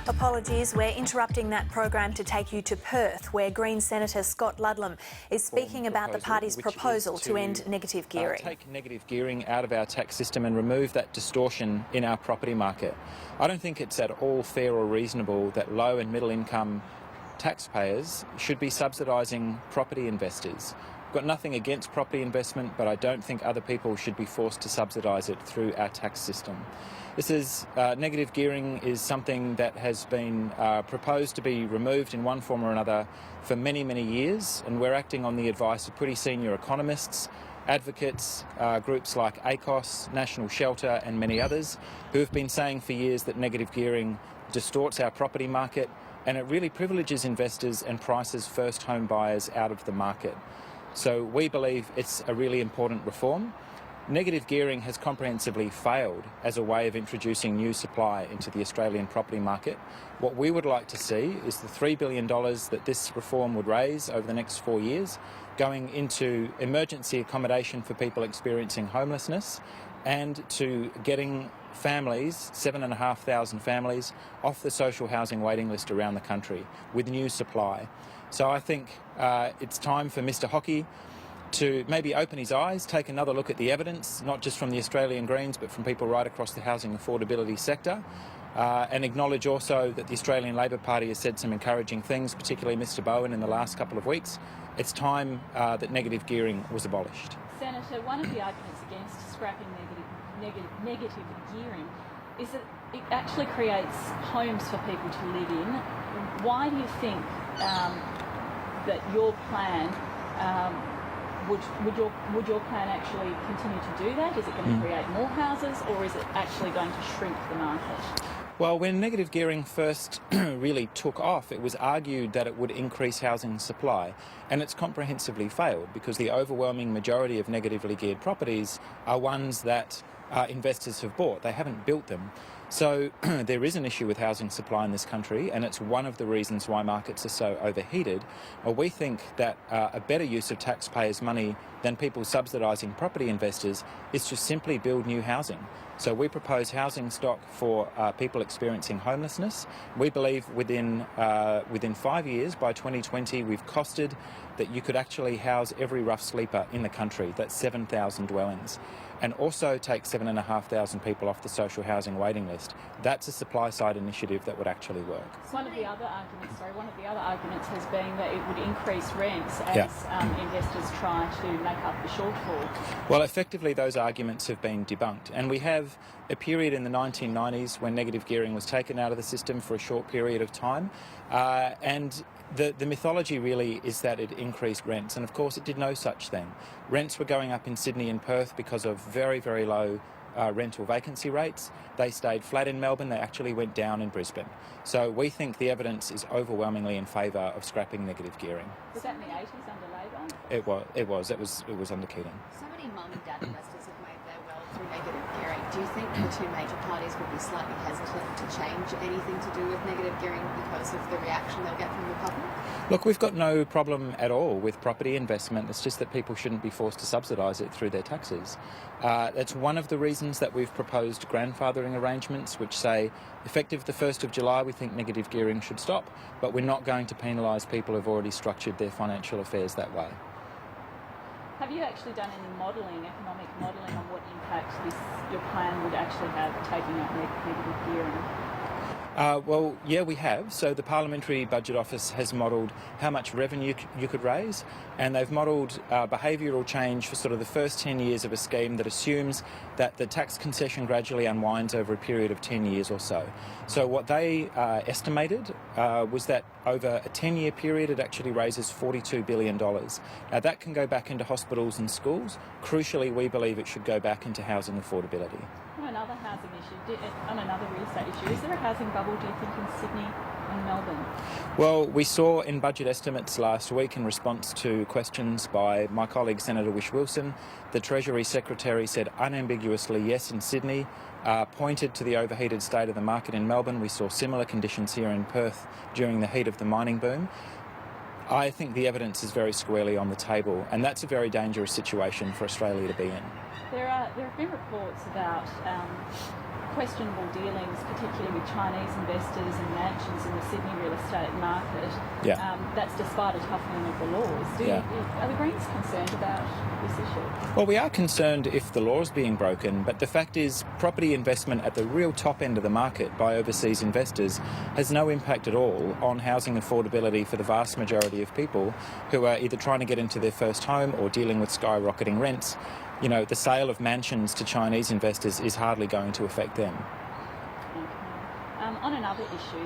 Apologies, we're interrupting that program to take you to Perth, where Green Senator Scott Ludlam is speaking about the party's proposal to end negative gearing. Take negative gearing out of our tax system and remove that distortion in our property market. I don't think it's at all fair or reasonable that low and middle income taxpayers should be subsidising property investors. I've got nothing against property investment, but I don't think other people should be forced to subsidise it through our tax system. This is negative gearing is something that has been proposed to be removed in one form or another for many, many years, and we're acting on the advice of pretty senior economists, advocates, groups like ACOS, National Shelter and many others, who have been saying for years that negative gearing distorts our property market and it really privileges investors and prices first home buyers out of the market. So we believe it's a really important reform. Negative gearing has comprehensively failed as a way of introducing new supply into the Australian property market. What we would like to see is the $3 billion that this reform would raise over the next 4 years going into emergency accommodation for people experiencing homelessness and to getting families, 7,500 families, off the social housing waiting list around the country with new supply. So I think it's time for Mr Hockey to maybe open his eyes, take another look at the evidence, not just from the Australian Greens, but from people right across the housing affordability sector, and acknowledge also that the Australian Labor Party has said some encouraging things, particularly Mr Bowen in the last couple of weeks. It's time that negative gearing was abolished. Senator, one of the arguments against scrapping negative gearing is that it actually creates homes for people to live in. Why do you think that your plan would your plan actually continue to do that? Is it going to create more houses, or is it actually going to shrink the market? Well, when negative gearing first really took off, it was argued that it would increase housing supply, and it's comprehensively failed because the overwhelming majority of negatively geared properties are ones that investors have bought. They haven't built them. So there is an issue with housing supply in this country, and it's one of the reasons why markets are so overheated. Well, we think that a better use of taxpayers' money than people subsidising property investors is to simply build new housing. So we propose housing stock for people experiencing homelessness. We believe within 5 years, by 2020, we've costed that you could actually house every rough sleeper in the country. That's 7,000 dwellings. And also take 7,500 people off the social housing waiting list. That's a supply-side initiative that would actually work. One of the other arguments has been that it would increase rents as investors try to make up the shortfall. Well, effectively, those arguments have been debunked. And we have a period in the 1990s when negative gearing was taken out of the system for a short period of time. And the mythology really is that it increased rents, and of course it did no such thing. Rents were going up in Sydney and Perth because of very, very low rental vacancy rates. They stayed flat in Melbourne, they actually went down in Brisbane. So we think the evidence is overwhelmingly in favour of scrapping negative gearing. Was that in the 80s under Labor? It was under Keating. So many mum and dad investors have made their wealth through negative gearing. Do you think the two major parties would be slightly hesitant to change anything to do with negative gearing because of the reaction they'll get from the public? Look, we've got no problem at all with property investment. It's just that people shouldn't be forced to subsidise it through their taxes. That's one of the reasons that we've proposed grandfathering arrangements, which say, effective the 1st of July, we think negative gearing should stop, but we're not going to penalise people who've already structured their financial affairs that way. Have you actually done any economic modelling on what impact your plan would actually have taking out negative gearing? Well, yeah, we have. So the Parliamentary Budget Office has modelled how much revenue you could raise, and they've modelled behavioural change for sort of the first 10 years of a scheme that assumes that the tax concession gradually unwinds over a period of 10 years or so. So what they estimated was that over a 10-year period it actually raises $42 billion. Now that can go back into hospitals and schools. Crucially, we believe it should go back into housing affordability. Another housing issue, on another real estate issue, is there a housing bubble, do you think, in Sydney and Melbourne? Well, we saw in budget estimates last week in response to questions by my colleague Senator Whish-Wilson, the Treasury Secretary said unambiguously yes in Sydney, pointed to the overheated state of the market in Melbourne. We saw similar conditions here in Perth during the heat of the mining boom. I think the evidence is very squarely on the table, and that's a very dangerous situation for Australia to be in. There have been reports about questionable dealings, particularly with Chinese investors and mansions in the Sydney real estate market. Yeah. That's despite a toughening of the laws. Are the Greens concerned about this issue? Well, we are concerned if the law is being broken, but the fact is property investment at the real top end of the market by overseas investors has no impact at all on housing affordability for the vast majority of people who are either trying to get into their first home or dealing with skyrocketing rents. You know, the sale of mansions to Chinese investors is hardly going to affect them. Okay. On another issue,